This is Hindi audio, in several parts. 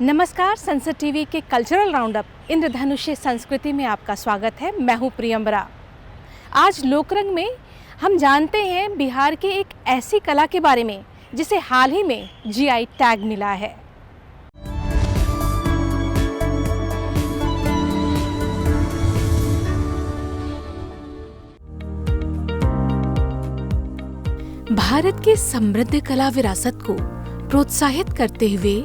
नमस्कार, संसद टीवी के कल्चरल राउंडअप इंद्रधनुष संस्कृति में आपका स्वागत है। मैं हूँ प्रियंबरा। आज लोकरंग में हम जानते हैं बिहार के एक ऐसी कला के बारे में जिसे हाल ही में जीआई टैग मिला है। भारत के समृद्ध कला विरासत को प्रोत्साहित करते हुए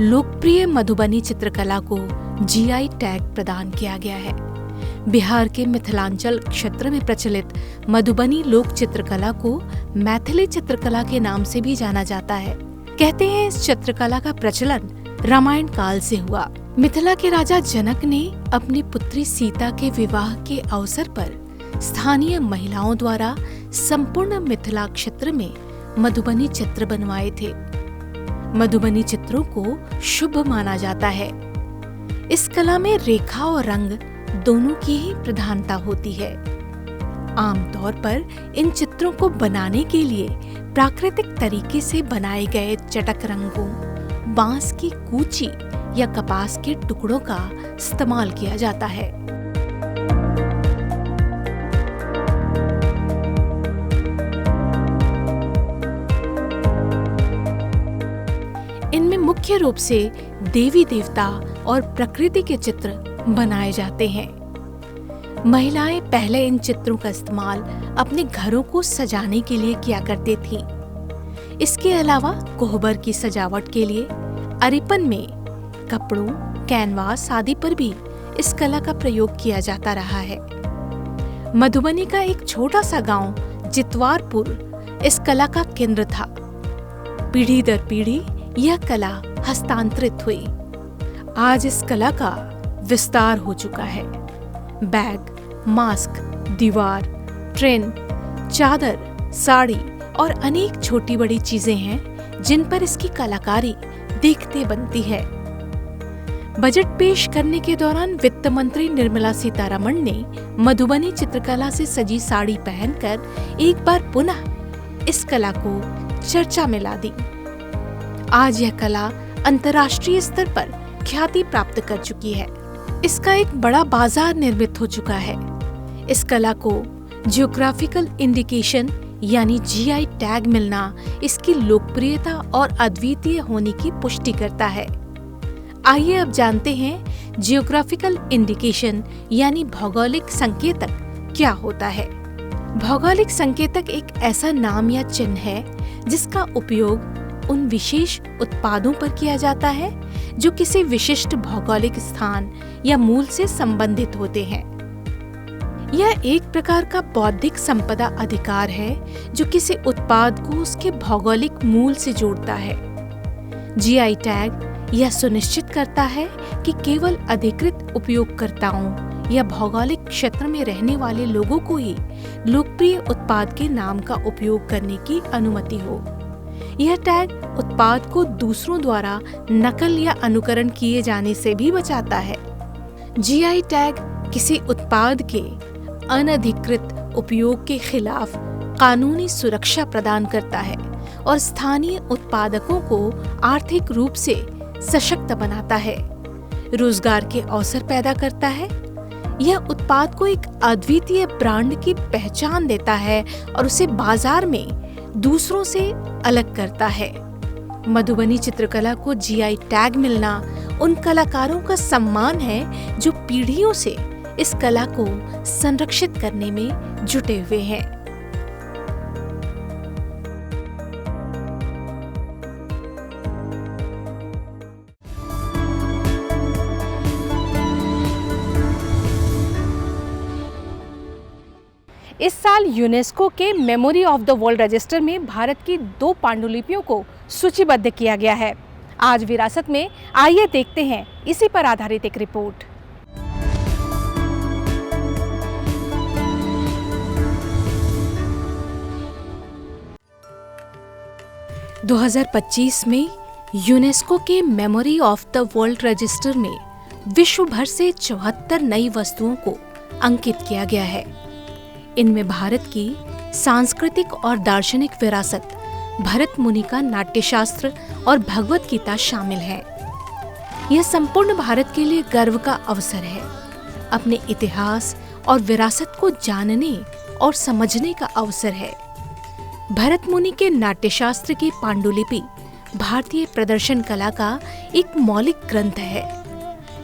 लोकप्रिय मधुबनी चित्रकला को जीआई टैग प्रदान किया गया है। बिहार के मिथिलांचल क्षेत्र में प्रचलित मधुबनी लोक चित्रकला को मैथिली चित्रकला के नाम से भी जाना जाता है। कहते हैं इस चित्रकला का प्रचलन रामायण काल से हुआ। मिथिला के राजा जनक ने अपनी पुत्री सीता के विवाह के अवसर पर स्थानीय महिलाओं द्वारा संपूर्ण मिथिला क्षेत्र में मधुबनी चित्र बनवाए थे। मधुबनी चित्रों को शुभ माना जाता है। इस कला में रेखा और रंग दोनों की ही प्रधानता होती है। आमतौर पर इन चित्रों को बनाने के लिए प्राकृतिक तरीके से बनाए गए चटक रंगों, बांस की कूची या कपास के टुकड़ों का इस्तेमाल किया जाता है। इनमें मुख्य रूप से देवी देवता और प्रकृति के चित्र बनाए जाते हैं। महिलाएं पहले इन चित्रों का इस्तेमाल अपने घरों को सजाने के लिए किया करती थीं। इसके अलावा कोहबर की सजावट के लिए अरिपन में कपड़ों, कैनवास आदि पर भी इस कला का प्रयोग किया जाता रहा है। मधुबनी का एक छोटा सा गांव जितवारपुर इस कला का केंद्र था। पीढ़ी दर पीढ़ी यह कला हस्तांतरित हुई। आज इस कला का विस्तार हो चुका है। बैग, मास्क, दीवार, ट्रेन, चादर, साड़ी और अनेक छोटी बड़ी चीजें हैं जिन पर इसकी कलाकारी देखते बनती है। बजट पेश करने के दौरान वित्त मंत्री निर्मला सीतारमण ने मधुबनी चित्रकला से सजी साड़ी पहनकर एक बार पुनः इस कला को चर्चा में ला दी। आज यह कला अंतर्राष्ट्रीय स्तर पर ख्याति प्राप्त कर चुकी है। इसका एक बड़ा बाजार निर्मित हो चुका है। इस कला को जियोग्राफिकल इंडिकेशन यानी जीआई टैग मिलना इसकी लोकप्रियता और अद्वितीय होने की पुष्टि करता है। आइए अब जानते हैं जियोग्राफिकल इंडिकेशन यानी भौगोलिक संकेतक क्या होता है। भौगोलिक संकेतक एक ऐसा नाम या चिन्ह है जिसका उपयोग उन विशेष उत्पादों पर किया जाता है जो किसी विशिष्ट भौगोलिक स्थान या मूल से संबंधित होते हैं। यह एक प्रकार का बौद्धिक संपदा अधिकार है जो किसी उत्पाद को उसके भौगोलिक मूल से जोड़ता है। जीआई टैग यह सुनिश्चित करता है कि केवल अधिकृत उपयोगकर्ताओं या भौगोलिक क्षेत्र में रहने वाले लोगों को ही लोकप्रिय उत्पाद के नाम का उपयोग करने की अनुमति हो। यह टैग उत्पाद को दूसरों द्वारा नकल या अनुकरण किए जाने से भी बचाता है। जीआई टैग किसी उत्पाद के अनधिकृत उपयोग के खिलाफ कानूनी सुरक्षा प्रदान करता है और स्थानीय उत्पादकों को आर्थिक रूप से सशक्त बनाता है, रोजगार के अवसर पैदा करता है। यह उत्पाद को एक अद्वितीय ब्रांड की पहचान देता है और उसे बाजार में दूसरों से अलग करता है। मधुबनी चित्रकला को जीआई टैग मिलना उन कलाकारों का सम्मान है जो पीढ़ियों से इस कला को संरक्षित करने में जुटे हुए हैं। इस साल यूनेस्को के memory of the world register में भारत की 2 पांडुलिपियों को सूचीबद्ध किया गया है। आज विरासत में आइए देखते हैं इसी पर आधारित एक रिपोर्ट। – 2025 में यूनेस्को के memory of the world register में विश्व भर से 74 नई वस्तुओं को अंकित किया गया है। इनमें भारत की सांस्कृतिक और दार्शनिक विरासत, भरत मुनि का नाट्यशास्त्र और भगवत गीता शामिल है। यह संपूर्ण भारत के लिए गर्व का अवसर है, अपने इतिहास और विरासत को जानने और समझने का अवसर है। भरत मुनि के नाट्यशास्त्र की पांडुलिपि भारतीय प्रदर्शन कला का एक मौलिक ग्रंथ है।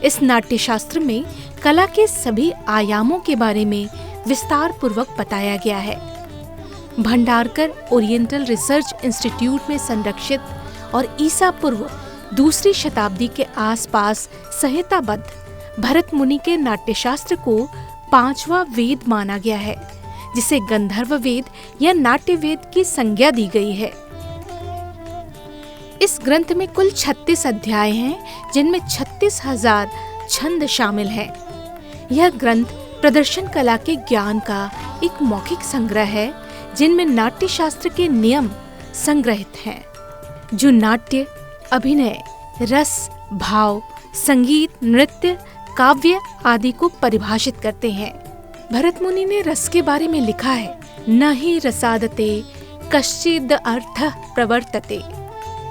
इस नाट्यशास्त्र में कला के सभी आयामों के बारे में विस्तार पूर्वक बताया गया है। भंडारकर ओरिएंटल रिसर्च इंस्टीट्यूट में संरक्षित और ईसा पूर्व दूसरी शताब्दी के आसपास संहिताबद्ध भरत मुनि के नाट्यशास्त्र को 5वां वेद माना गया है, जिसे गंधर्व वेद या नाट्य वेद की संज्ञा दी गई है। इस ग्रंथ में कुल 36 अध्याय हैं, जिनमें 36,000 छंद शामिल हैं। यह ग्रंथ प्रदर्शन कला के ज्ञान का एक मौखिक संग्रह है, जिनमें नाट्य शास्त्र के नियम संग्रहित हैं, जो नाट्य, अभिनय, रस, भाव, संगीत, नृत्य, काव्य आदि को परिभाषित करते हैं। भरत मुनि ने रस के बारे में लिखा है, न ही रसादते कश्चिद अर्थ प्रवर्तते।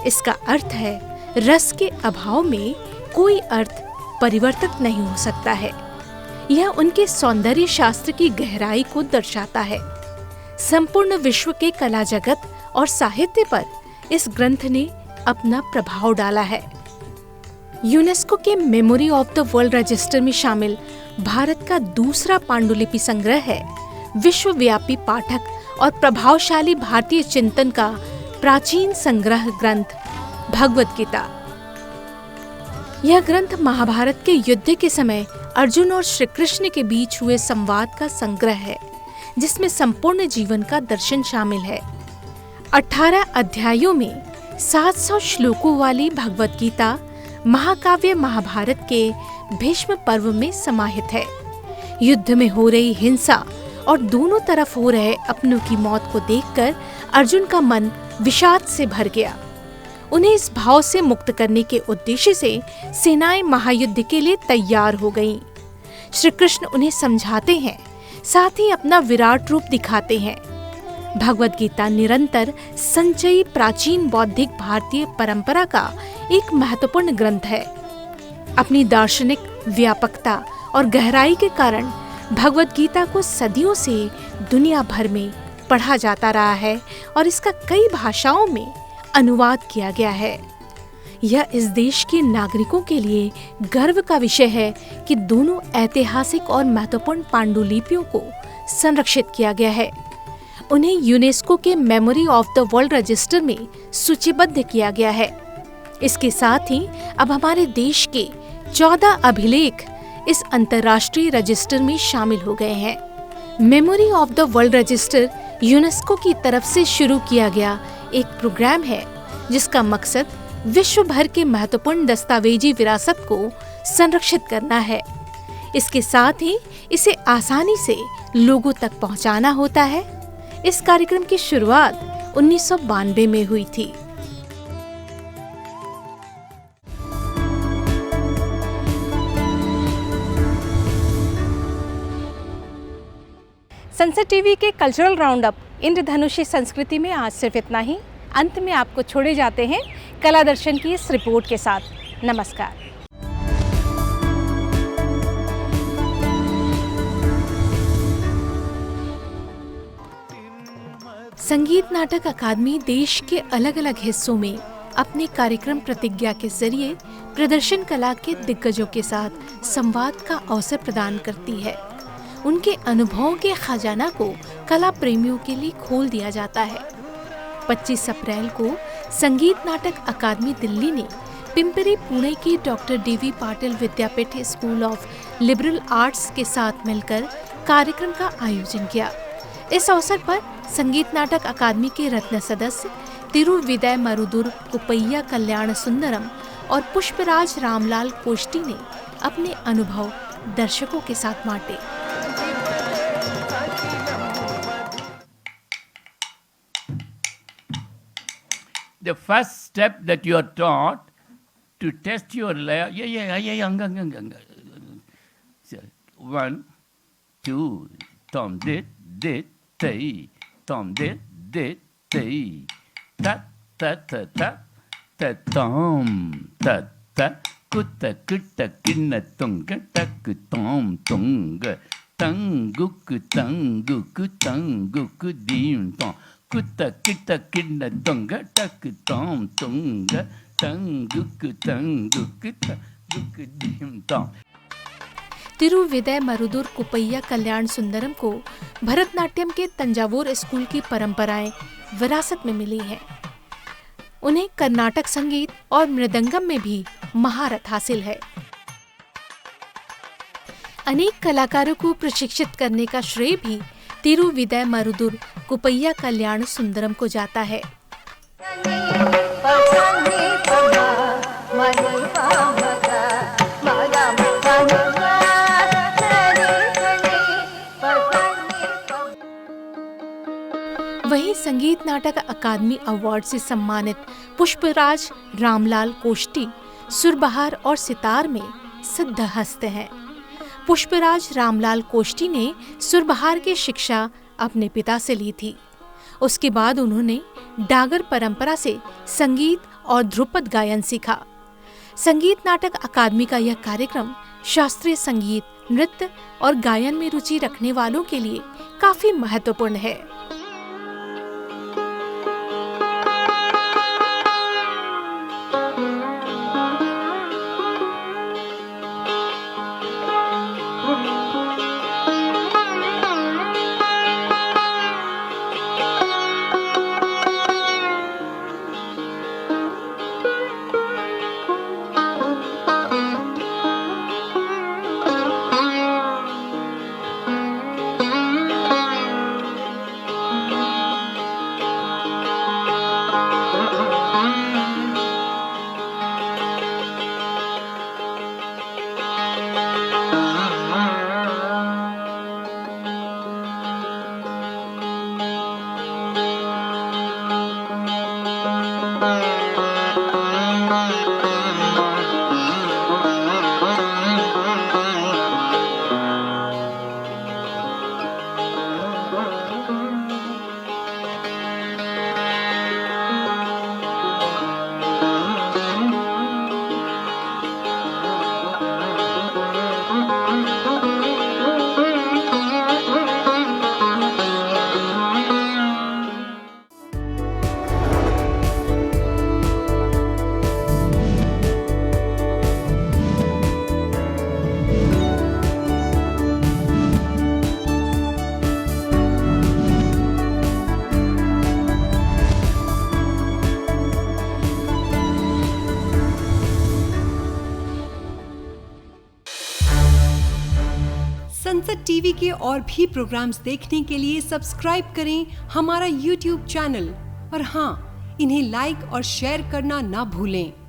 इसका अर्थ है, रस के अभाव में कोई अर्थ परिवर्तित नहीं हो सकता है। यह उनके सौंदर्य शास्त्र की गहराई को दर्शाता है। संपूर्ण विश्व के कला जगत और साहित्य पर इस ग्रंथ ने अपना प्रभाव डाला है। यूनेस्को के memory of the world register में शामिल भारत का दूसरा पांडुलिपि संग्रह है विश्वव्यापी पाठक और प्रभावशाली भारतीय चिंतन का प्राचीन संग्रह ग्रंथ भगवद गीता। यह ग्रंथ महाभारत के युद्ध के समय अर्जुन और श्री कृष्ण के बीच हुए संवाद का संग्रह है, जिसमें संपूर्ण जीवन का दर्शन शामिल है। 18 अध्यायों में 700 श्लोकों वाली भगवद गीता महाकाव्य महाभारत के भीष्म पर्व में समाहित है। युद्ध में हो रही हिंसा और दोनों तरफ हो रहे अपनों की मौत को देखकर अर्जुन का मन विषाद से भर गया। उन्हें इस भाव से मुक्त करने के उद्देश्य से सेनाएं महायुद्ध के लिए तैयार हो गईं। श्री कृष्ण उन्हें समझाते हैं, साथ ही अपना विराट रूप दिखाते हैं। भगवद गीता निरंतर संचयी प्राचीन बौद्धिक भारतीय परंपरा का एक महत्वपूर्ण ग्रंथ है। अपनी दार्शनिक व्यापकता और गहराई के कारण भगवद गीता को सदियों से दुनिया भर में पढ़ा जाता रहा है और इसका कई भाषाओं में अनुवाद किया गया है। यह इस देश के नागरिकों के लिए गर्व का विषय है कि दोनों ऐतिहासिक और महत्वपूर्ण पांडुलिपियों को संरक्षित किया गया है। उन्हें यूनेस्को के memory of the world register में सूचीबद्ध किया गया है। इसके साथ ही अब हमारे देश के 14 अभिलेख इस अंतर्राष्ट्रीय रजिस्टर में शामिल हो गए हैं। Memory of the world register UNESCO की तरफ से शुरू किया गया एक प्रोग्राम है, जिसका मकसद विश्व भर के महत्वपूर्ण दस्तावेजी विरासत को संरक्षित करना है। इसके साथ ही इसे आसानी से लोगों तक पहुंचाना होता है। इस कार्यक्रम की शुरुआत 1992 में हुई थी। सनसेट टीवी के कल्चरल राउंड अप इंद्रधनुषी संस्कृति में आज सिर्फ इतना ही। अंत में आपको छोड़े जाते हैं कला दर्शन की इस रिपोर्ट के साथ। नमस्कार। संगीत नाटक अकादमी देश के अलग अलग हिस्सों में अपने कार्यक्रम प्रतिज्ञा के जरिए प्रदर्शन कला के दिग्गजों के साथ संवाद का अवसर प्रदान करती है। उनके अनुभवों के खजाना को कला प्रेमियों के लिए खोल दिया जाता है। 25 अप्रैल को संगीत नाटक अकादमी दिल्ली ने पिंपरी पुणे की doctor D V. Patil Vidyapeeth school of liberal arts के साथ मिलकर कार्यक्रम का आयोजन किया। इस अवसर पर संगीत नाटक अकादमी के रत्न सदस्य तिरुविदय मरुदुर कुपैया कल्याण सुंदरम और पुष्पराज रामलाल कोष्टी ने अपने अनुभव दर्शकों के साथ बांटे। The first step that you are taught to test your one, two, tom dit tay, tom dit tay, ta ta ta ta ta tom ta ta कुत कुट किन्न तुंग टक तोम तुंग तंगुक तंगुक तंगुक दीम तों कुत किट किन्न तुंग टक तोम तुंग तंगुक तंगुक तंगुक दीम तों। तिरुविदय मरुदुर कुपैया कल्याण सुंदरम को भरतनाट्यम के तंजावुर स्कूल की परंपराएं विरासत में मिली हैं। उन्हें कर्नाटक संगीत और मृदंगम में भी महारत हासिल है। अनेक कलाकारों को प्रशिक्षित करने का श्रेय भी तिरुविदय मरुदुर कुपैया कल्याण सुंदरम को जाता है। वहीं संगीत नाटक अकादमी अवार्ड से सम्मानित पुष्पराज रामलाल कोष्टी सुरबहार और सितार में सिद्धहस्त हैं। पुष्पराज रामलाल कोष्टी ने सुरबहार की शिक्षा अपने पिता से ली थी। उसके बाद उन्होंने डागर परंपरा से संगीत और ध्रुपद गायन सीखा। संगीत नाटक अकादमी का यह कार्यक्रम शास्त्रीय संगीत, नृत्य और गायन में रुचि रखने वालों के लिए काफी महत्वपूर्ण है। संसद टीवी के और भी प्रोग्राम्स देखने के लिए सब्सक्राइब करें हमारा YouTube चैनल और हाँ, इन्हें लाइक और शेयर करना ना भूलें।